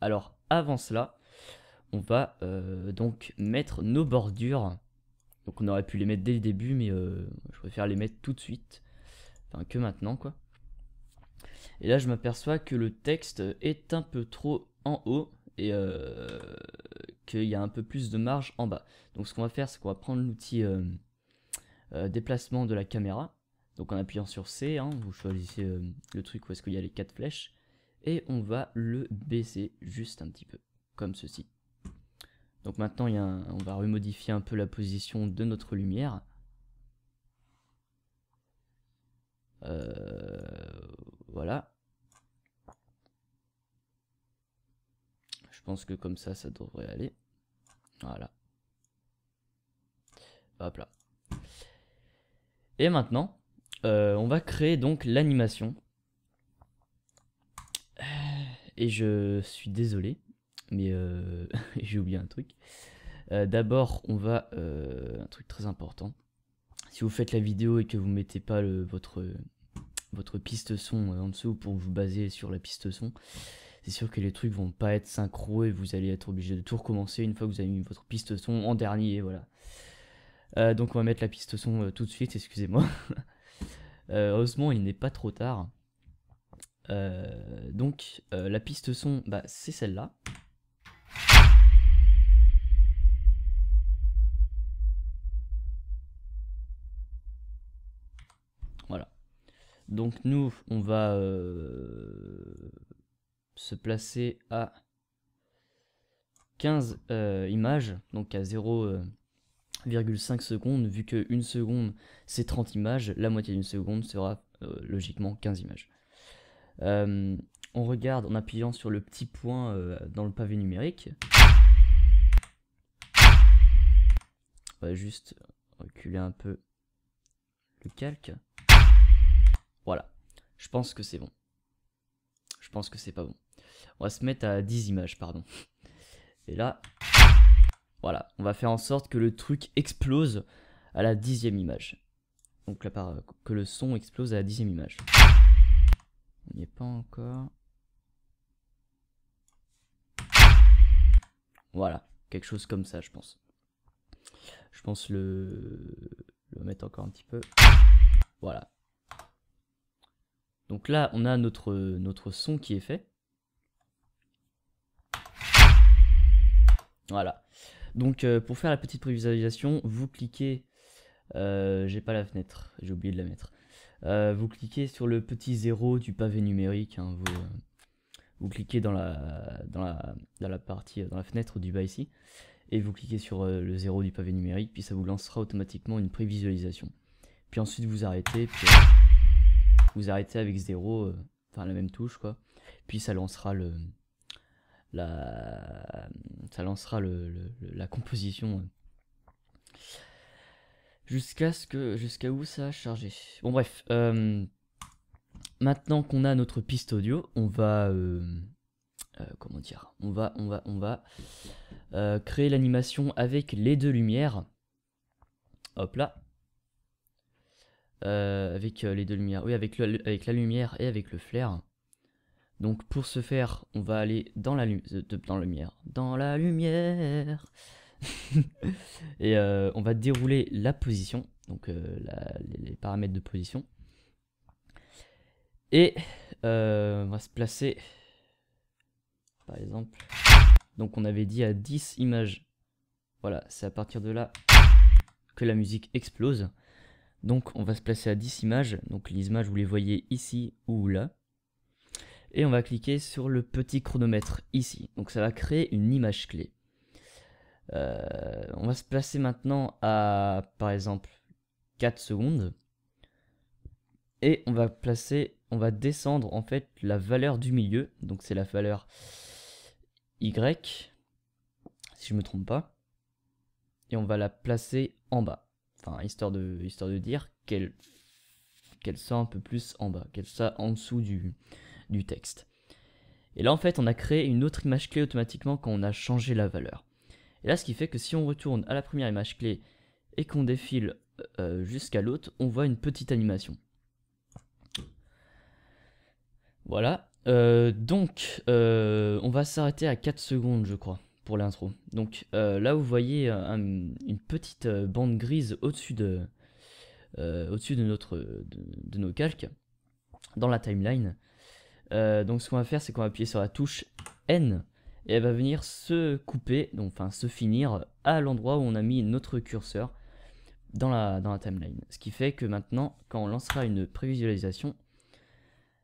Alors avant cela, on va donc mettre nos bordures. Donc on aurait pu les mettre dès le début, mais je préfère les mettre tout de suite. Enfin que maintenant quoi. Et là je m'aperçois que le texte est un peu trop en haut et qu'il y a un peu plus de marge en bas. Donc ce qu'on va faire, c'est qu'on va prendre l'outil déplacement de la caméra. Donc en appuyant sur C, hein, vous choisissez le truc où est-ce qu'il y a les 4 flèches. Et on va le baisser juste un petit peu, comme ceci. Donc maintenant on va remodifier un peu la position de notre lumière. Voilà. Je pense que comme ça devrait aller. Voilà. Hop là. Et maintenant, on va créer donc l'animation. Et je suis désolé, mais j'ai oublié un truc. D'abord, on va... un truc très important. Si vous faites la vidéo et que vous mettez pas votre piste son en dessous pour vous baser sur la piste son, c'est sûr que les trucs vont pas être synchro et vous allez être obligé de tout recommencer une fois que vous avez mis votre piste son en dernier, voilà. Donc on va mettre la piste son tout de suite, excusez-moi. Heureusement il n'est pas trop tard. Donc la piste son, bah, c'est celle-là. Voilà. Donc nous, on va se placer à 15 images, donc à 0,5 secondes, vu que 1 seconde c'est 30 images, la moitié d'une seconde sera logiquement 15 images. On regarde en appuyant sur le petit point dans le pavé numérique. On va juste reculer un peu le calque. Voilà, je pense que c'est bon. Je pense que c'est pas bon. On va se mettre à 10 images, pardon. Et là, voilà, on va faire en sorte que le truc explose à la 10e image. Donc là, que le son explose à la 10e image. On n'y est pas encore. Voilà, quelque chose comme ça, je pense. Je pense le mettre encore un petit peu. Voilà. Donc là, on a notre son qui est fait. Voilà. Donc pour faire la petite prévisualisation, vous cliquez... j'ai pas la fenêtre, j'ai oublié de la mettre. Vous cliquez sur le petit 0 du pavé numérique. Hein, vous cliquez dans la partie, dans la fenêtre du bas ici. Et vous cliquez sur le 0 du pavé numérique, puis ça vous lancera automatiquement une prévisualisation. Puis ensuite vous arrêtez, puis vous arrêtez avec 0, enfin la même touche quoi. Puis ça lancera la composition jusqu'à où ça a chargé. Bon bref, maintenant qu'on a notre piste audio, on va comment dire, on va créer l'animation avec les deux lumières. Hop là. Avec les deux lumières, oui, avec la lumière et avec le flair. Donc pour ce faire, on va aller dans la lumière, et on va dérouler la position, donc les paramètres de position. Et on va se placer, par exemple, donc on avait dit à 10 images. Voilà, c'est à partir de là que la musique explose. Donc on va se placer à 10 images, donc les images vous les voyez ici ou là. Et on va cliquer sur le petit chronomètre ici, donc ça va créer une image clé. On va se placer maintenant à, par exemple, 4 secondes. Et on va descendre en fait la valeur du milieu, donc c'est la valeur Y, si je me trompe pas. Et on va la placer en bas, enfin histoire de dire qu'elle soit un peu plus en bas, qu'elle soit en dessous du texte. Et là en fait on a créé une autre image clé automatiquement quand on a changé la valeur. Et là ce qui fait que si on retourne à la première image clé et qu'on défile jusqu'à l'autre, on voit une petite animation. Voilà, On va s'arrêter à 4 secondes, je crois, pour l'intro. Donc là, vous voyez une petite bande grise au-dessus de nos calques, dans la timeline. Donc ce qu'on va faire, c'est qu'on va appuyer sur la touche N, et elle va venir se couper, donc enfin se finir à l'endroit où on a mis notre curseur dans la timeline. Ce qui fait que maintenant, quand on lancera une prévisualisation,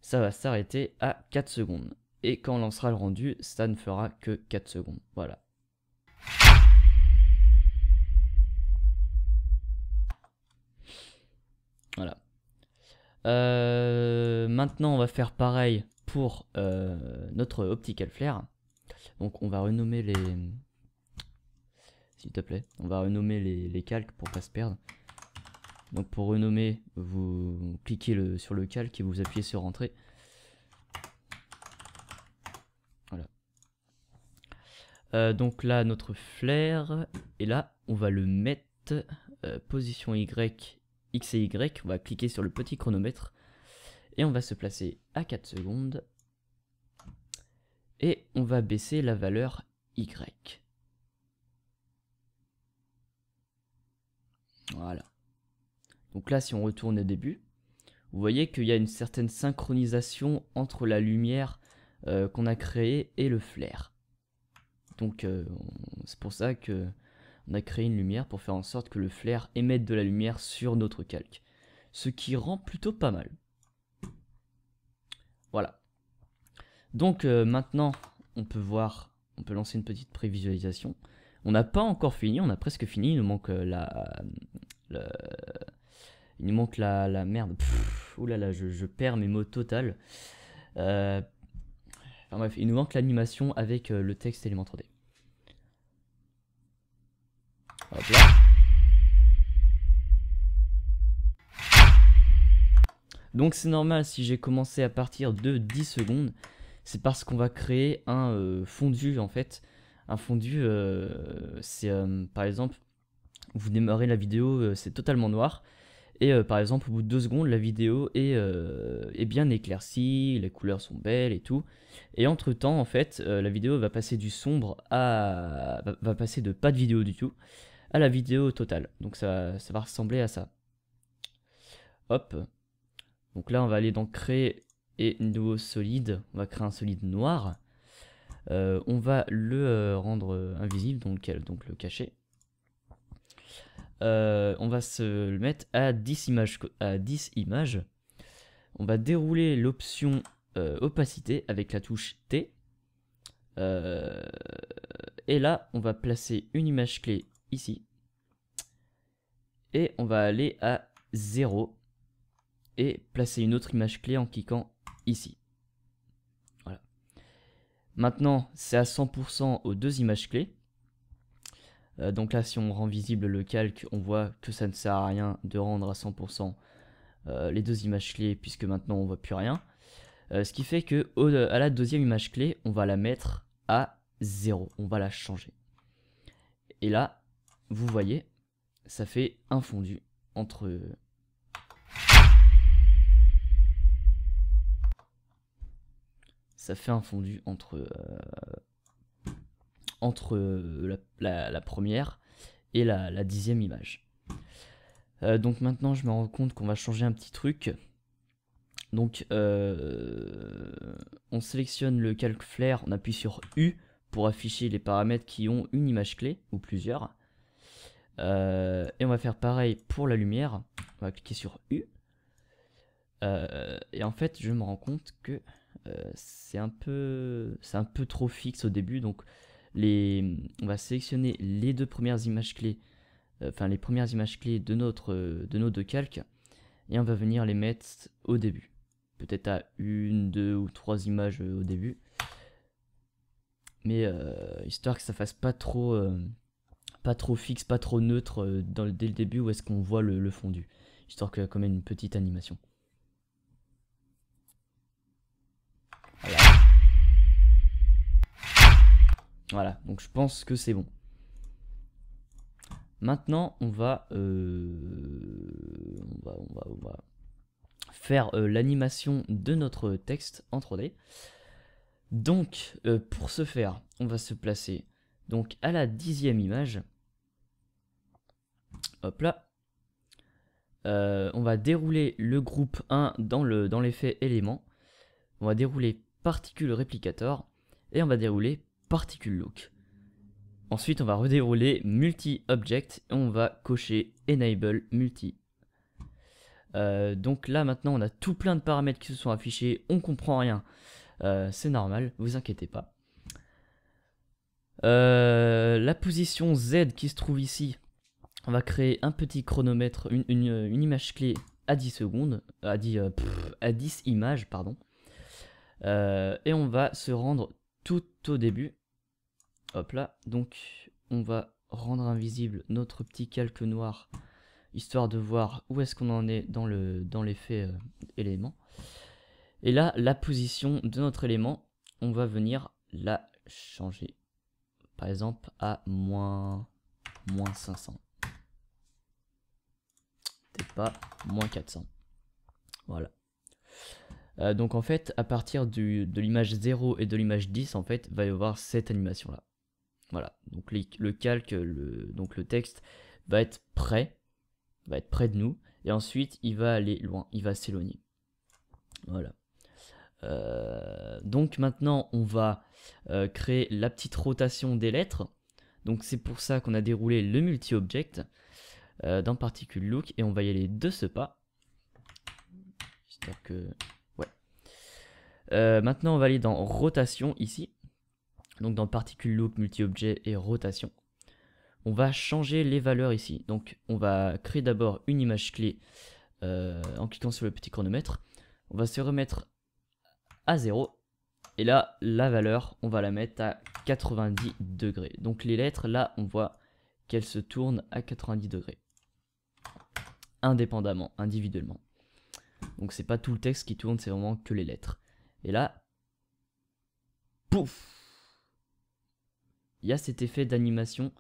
ça va s'arrêter à 4 secondes. Et quand on lancera le rendu, ça ne fera que 4 secondes. Voilà. Voilà. Maintenant, on va faire pareil pour notre optical flare. Donc, on va renommer les... S'il te plaît. On va renommer les calques pour pas se perdre. Donc, pour renommer, vous cliquez sur le calque et vous appuyez sur Entrée. Voilà. Donc là, notre flare. Et là, on va le mettre position Y, X et Y. On va cliquer sur le petit chronomètre. Et on va se placer à 4 secondes. Et on va baisser la valeur Y. Voilà. Donc là, si on retourne au début, vous voyez qu'il y a une certaine synchronisation entre la lumière qu'on a créée et le flare. Donc c'est pour ça que on a créé une lumière pour faire en sorte que le flare émette de la lumière sur notre calque. Ce qui rend plutôt pas mal. Voilà. Donc maintenant, on peut lancer une petite prévisualisation. On n'a pas encore fini, on a presque fini. Il nous manque il nous manque la merde. Oulala, je perds mes mots total. Enfin bref, il nous manque l'animation avec le texte élément 3D. Hop là. Donc c'est normal si j'ai commencé à partir de 10 secondes. C'est parce qu'on va créer un fondu en fait. Un fondu, c'est par exemple, vous démarrez la vidéo, c'est totalement noir. Et par exemple, au bout de 2 secondes, la vidéo est bien éclaircie, les couleurs sont belles et tout. Et entre temps, en fait, la vidéo va passer du sombre va passer de pas de vidéo du tout à la vidéo totale. Donc ça va ressembler à ça. Hop. Donc là, on va aller dans créer et nouveau solide. On va créer un solide noir. On va le rendre invisible, donc le cacher. On va se le mettre à 10 images. On va dérouler l'option opacité avec la touche T. Et là, on va placer une image clé ici. Et on va aller à 0. Et placer une autre image clé en cliquant ici. Voilà. Maintenant, c'est à 100% aux deux images clés. Donc là, si on rend visible le calque, on voit que ça ne sert à rien de rendre à 100% les deux images clés, puisque maintenant on voit plus rien. Ce qui fait que à la deuxième image clé, on va la mettre à 0. On va la changer. Et là, vous voyez, ça fait un fondu entre... Ça fait un fondu entre la première et la 10e image. Donc maintenant, je me rends compte qu'on va changer un petit truc. Donc, on sélectionne le calque flare, on appuie sur U pour afficher les paramètres qui ont une image clé ou plusieurs. Et on va faire pareil pour la lumière. On va cliquer sur U. Et en fait, je me rends compte que c'est un peu trop fixe au début. Donc, on va sélectionner les deux premières images clés, enfin les premières images clés de nos deux calques, et on va venir les mettre au début. Peut-être à 1, 2 ou 3 images au début. Mais histoire que ça fasse pas trop fixe, pas trop neutre dès le début où est-ce qu'on voit le fondu. Histoire qu'il y a quand même une petite animation. Voilà. Voilà, donc je pense que c'est bon. Maintenant, on va faire l'animation de notre texte en 3D. Donc pour ce faire, on va se placer donc à la 10e image. Hop là. On va dérouler le groupe 1 dans l'effet élément. On va dérouler particule réplicator et on va dérouler particule look. Ensuite, on va redérouler multi-object et on va cocher enable multi. Donc là, maintenant, on a tout plein de paramètres qui se sont affichés. On comprend rien. C'est normal, vous inquiétez pas. La position Z qui se trouve ici, on va créer un petit chronomètre, une image clé à 10 secondes, à 10 images, pardon. Et on va se rendre tout au début. Hop là, donc on va rendre invisible notre petit calque noir, histoire de voir où est-ce qu'on en est dans l'effet élément. Et là, la position de notre élément, on va venir la changer. Par exemple à moins 500. Peut-être pas, moins 400. Voilà. Donc en fait, à partir de l'image 0 et de l'image 10, en fait, va y avoir cette animation là. Voilà, donc le calque, donc le texte va être près de nous, et ensuite il va aller loin, il va s'éloigner. Voilà. Donc maintenant on va créer la petite rotation des lettres. Donc c'est pour ça qu'on a déroulé le multi-object dans particule look, et on va y aller de ce pas. J'espère que... ouais. Maintenant on va aller dans rotation ici. Donc dans particule look, multi-objet et rotation. On va changer les valeurs ici. Donc on va créer d'abord une image clé en cliquant sur le petit chronomètre. On va se remettre à 0. Et là, la valeur, on va la mettre à 90 degrés. Donc les lettres, là, on voit qu'elles se tournent à 90 degrés. Indépendamment, individuellement. Donc c'est pas tout le texte qui tourne, c'est vraiment que les lettres. Et là, pouf! Il y a cet effet d'animation.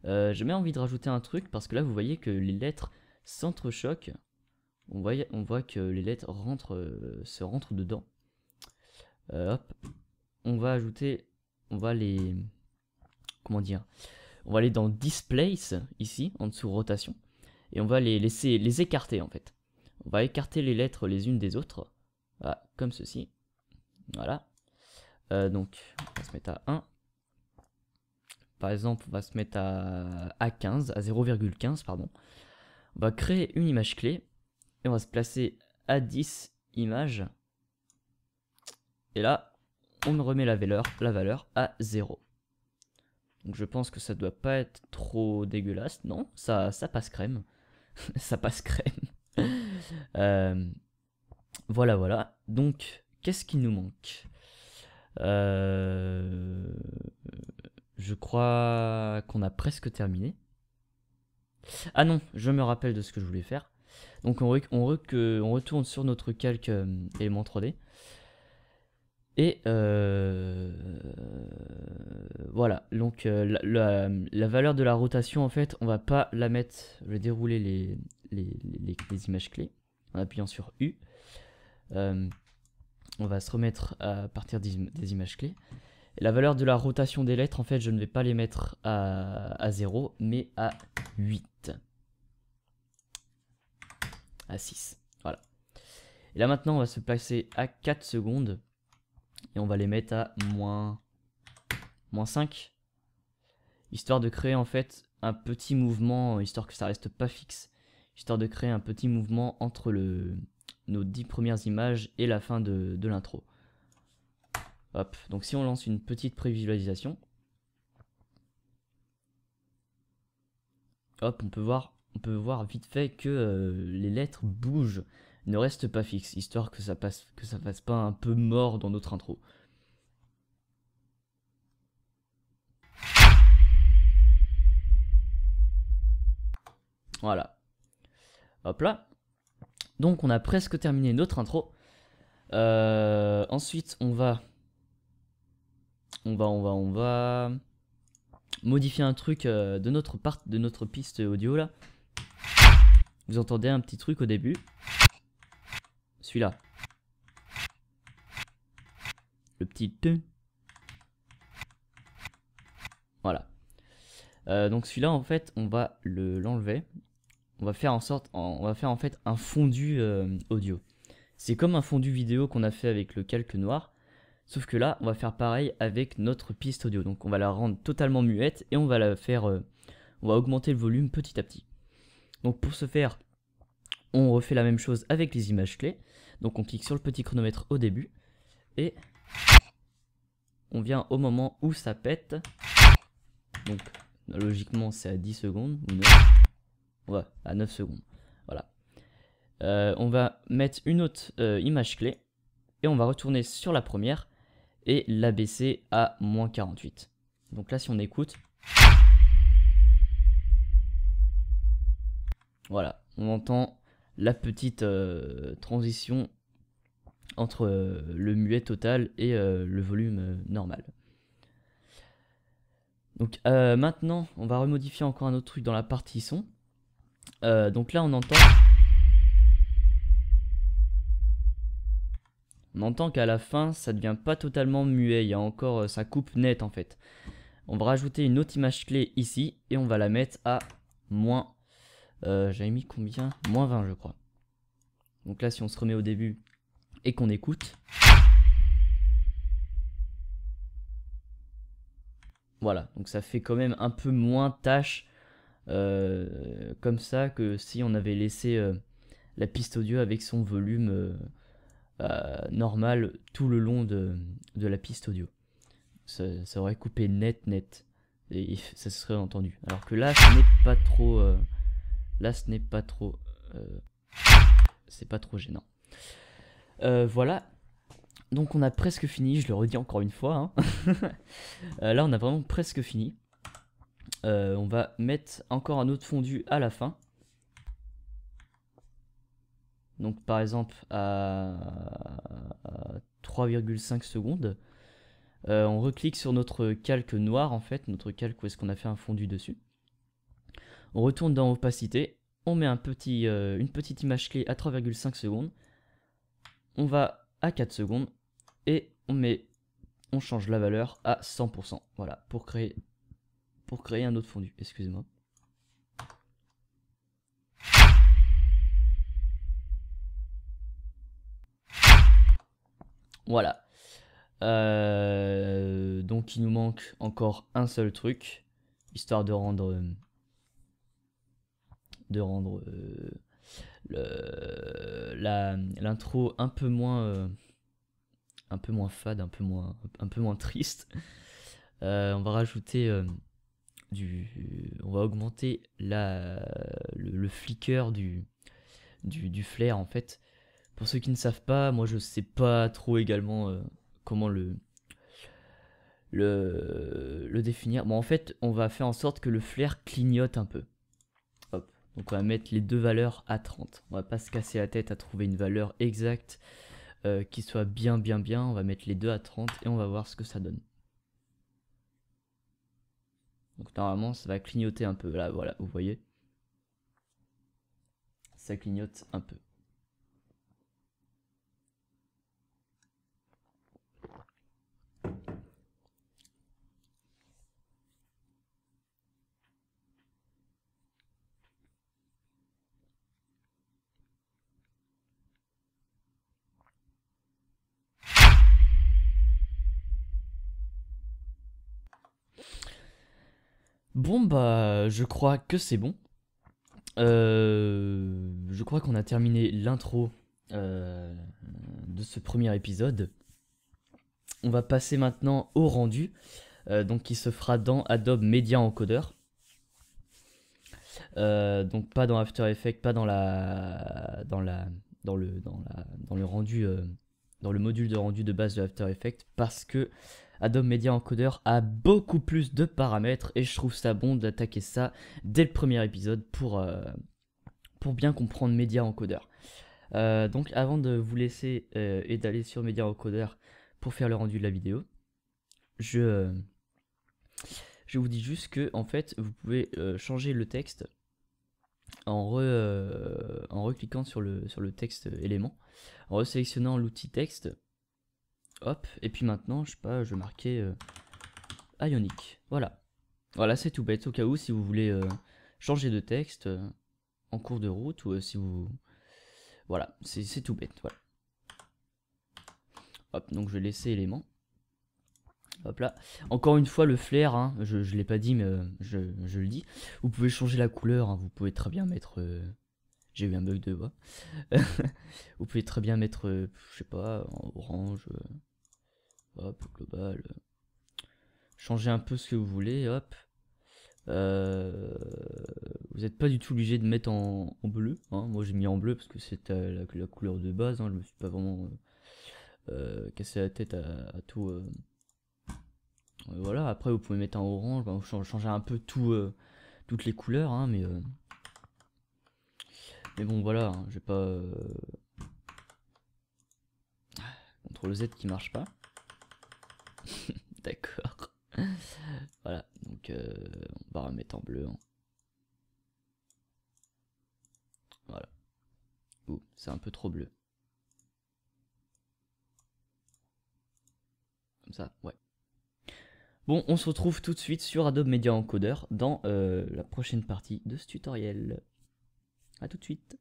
J'ai même envie de rajouter un truc, parce que là, vous voyez que les lettres s'entrechoquent. On voit que les lettres se rentrent dedans. Hop. On va ajouter, on va les... Comment dire? On va aller dans Displace, ici, en dessous rotation. Et on va les écarter, en fait. On va écarter les lettres les unes des autres. Voilà, comme ceci. Voilà. Donc, on va se mettre à 1. Par exemple, on va se mettre à 15, à 0,15, pardon. On va créer une image clé. Et on va se placer à 10 images. Et là, on remet la valeur à 0. Donc je pense que ça doit pas être trop dégueulasse. Non, ça passe crème. Ça passe crème. Voilà. Donc, qu'est-ce qui nous manque? Je crois qu'on a presque terminé. Ah non, je me rappelle de ce que je voulais faire. Donc on retourne sur notre calque élément 3D. Et voilà, donc la valeur de la rotation, en fait, on va pas la mettre, je vais dérouler les images clés en appuyant sur U. On va se remettre à partir des images clés. Et la valeur de la rotation des lettres, en fait, je ne vais pas les mettre à 0, mais à 8. À 6, voilà. Et là maintenant, on va se placer à 4 secondes. Et on va les mettre à moins 5. Histoire de créer en fait un petit mouvement, histoire que ça reste pas fixe. Histoire de créer un petit mouvement entre nos 10 premières images et la fin de l'intro. Hop, donc si on lance une petite prévisualisation. Hop, on peut voir vite fait que les lettres bougent, ne restent pas fixes, histoire que ça fasse pas un peu mort dans notre intro. Voilà. Hop là. Donc on a presque terminé notre intro. Ensuite on va modifier un truc de notre piste audio là. Vous entendez un petit truc au début. celui-là. Le petit te. Voilà. Donc celui-là en fait on va l'enlever. On va faire en fait un fondu audio. C'est comme un fondu vidéo qu'on a fait avec le calque noir. Sauf que là on va faire pareil avec notre piste audio. Donc on va la rendre totalement muette et on va la faire... on va augmenter le volume petit à petit. Donc pour ce faire, on refait la même chose avec les images clés. Donc on clique sur le petit chronomètre au début. Et on vient au moment où ça pète. Donc logiquement c'est à 10 secondes ou 9. Ouais, à 9 secondes. Voilà. On va mettre une autre image clé. Et on va retourner sur la première. Et la baisser à moins 48. Donc là si on écoute. Voilà, on entend la petite transition entre le muet total et le volume normal. Donc maintenant, on va remodifier encore un autre truc dans la partie son. Donc là, on entend qu'à la fin, ça devient pas totalement muet. Il y a encore, ça coupe net en fait. On va rajouter une autre image clé ici et on va la mettre à moins. J'avais mis combien? Moins 20 je crois. Donc là, si on se remet au début et qu'on écoute. Voilà, donc ça fait quand même un peu moins tâche comme ça que si on avait laissé la piste audio avec son volume normal tout le long de la piste audio. Ça aurait coupé net et ça se serait entendu. Alors que là, ce n'est pas trop... là, ce n'est pas trop... c'est pas trop gênant. Voilà. Donc on a presque fini, je le redis encore une fois. Hein. Là, on a vraiment presque fini. On va mettre encore un autre fondu à la fin. Donc par exemple à 3,5 secondes. On reclique sur notre calque noir en fait, notre calque où est-ce qu'on a fait un fondu dessus. On retourne dans opacité, on met une petite image clé à 3,5 secondes. On va à 4 secondes et on change la valeur à 100%. Voilà, pour créer un autre fondu, excusez-moi. Voilà. Donc il nous manque encore un seul truc, histoire de rendre l'intro un peu moins fade, un peu moins triste. On va rajouter on va augmenter le flicker du flair en fait. Pour ceux qui ne savent pas, moi je sais pas trop également comment le définir. Bon en fait on va faire en sorte que le flair clignote un peu. Hop. Donc on va mettre les deux valeurs à 30. On va pas se casser la tête à trouver une valeur exacte qui soit bien. On va mettre les deux à 30 et on va voir ce que ça donne. Donc normalement ça va clignoter un peu. Là voilà, vous voyez. Ça clignote un peu. Bon bah je crois que c'est bon. Je crois qu'on a terminé l'intro de ce premier épisode. On va passer maintenant au rendu, donc qui se fera dans Adobe Media Encoder. Donc pas dans After Effects, pas dans le rendu, dans le module de rendu de base de After Effects, parce que Adobe Media Encoder a beaucoup plus de paramètres et je trouve ça bon d'attaquer ça dès le premier épisode pour bien comprendre Media Encoder. Donc avant de vous laisser et d'aller sur Media Encoder pour faire le rendu de la vidéo, je vous dis juste que en fait vous pouvez changer le texte en recliquant sur le texte élément, en resélectionnant l'outil texte, hop, et puis maintenant, je sais pas, je vais marquer Ionic, voilà. Voilà, c'est tout bête, au cas où, si vous voulez changer de texte en cours de route, ou si vous... Voilà, c'est tout bête, voilà. Hop, donc je vais laisser élément. Hop là. Encore une fois, le flair, hein, je l'ai pas dit, mais je le dis. Vous pouvez changer la couleur, hein, vous pouvez très bien mettre... J'ai eu un bug de voix. Vous pouvez très bien mettre, je sais pas, en orange, hop, global. Changer un peu ce que vous voulez, hop. Vous n'êtes pas du tout obligé de mettre en bleu. Hein. Moi j'ai mis en bleu parce que c'est la couleur de base. Hein. Je me suis pas vraiment cassé la tête à tout. Voilà, après vous pouvez mettre en orange, bah, changer un peu toutes les couleurs. Hein, mais bon voilà, hein, j'ai pas... CTRL Z qui marche pas. D'accord. Voilà, donc on va remettre en bleu. Hein. Voilà. Ouh, c'est un peu trop bleu. Comme ça, ouais. Bon, on se retrouve tout de suite sur Adobe Media Encoder dans la prochaine partie de ce tutoriel. A tout de suite.